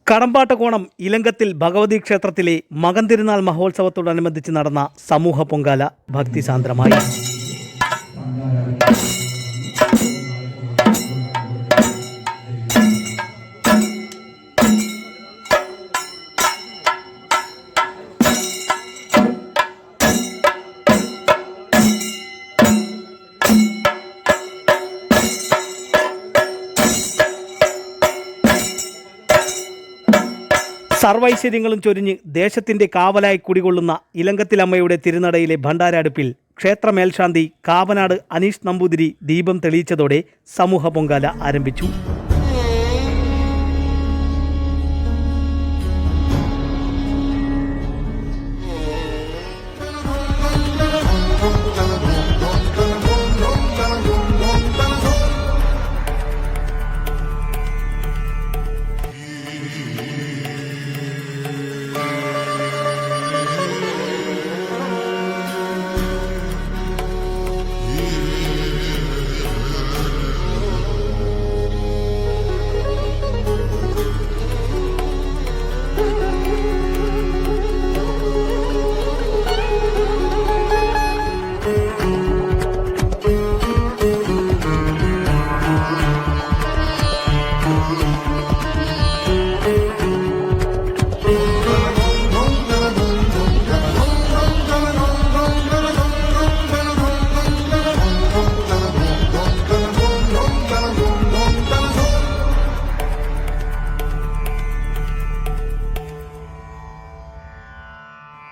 കടമ്പാട്ടകോണം ഇലങ്കത്തിൽ ഭഗവതി ക്ഷേത്രത്തിലെ മകൻ തിരുനാൾ മഹോത്സവത്തോടനുബന്ധിച്ച് നടന്ന സമൂഹ പൊങ്കാല ഭക്തിസാന്ദ്രമായി. സർവൈശ്വര്യങ്ങളും ചൊരിഞ്ഞ് ദേശത്തിൻ്റെ കാവലായി കുടികൊള്ളുന്ന ഇലങ്കത്തിലമ്മയുടെ തിരുനടയിലെ ഭണ്ഡാരടുപ്പിൽ ക്ഷേത്ര മേൽശാന്തി കാവനാട് അനീഷ് നമ്പൂതിരി ദീപം തെളിയിച്ചതോടെ സമൂഹ പൊങ്കാല ആരംഭിച്ചു.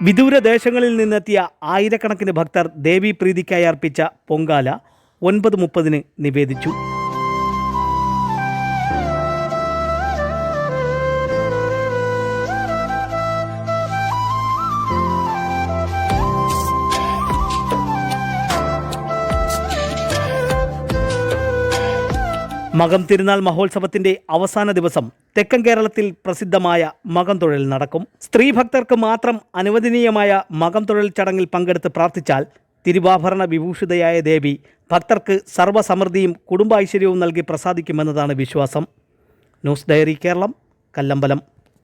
വിദൂര ദേശങ്ങളിൽ നിന്നെത്തിയ ആയിരക്കണക്കിന് ഭക്തർ ദേവീപ്രീതിക്കായി അർപ്പിച്ച പൊങ്കാല 9:30 നിവേദിച്ചു. മകം തിരുനാൾ മഹോത്സവത്തിന്റെ അവസാന ദിവസം തെക്കൻ കേരളത്തിൽ പ്രസിദ്ധമായ മകം തൊഴൽ നടക്കും. സ്ത്രീ ഭക്തർക്ക് മാത്രം അനുവദനീയമായ മകം തൊഴൽ ചടങ്ങിൽ പങ്കെടുത്ത് പ്രാർത്ഥിച്ചാൽ തിരുവാഭരണ വിഭൂഷിതയായ ദേവി ഭക്തർക്ക് സർവ്വസമൃദ്ധിയും കുടുംബൈശ്വര്യവും നൽകി പ്രസാദിക്കുമെന്നതാണ് വിശ്വാസം. News diary Keralam, Kallambalam.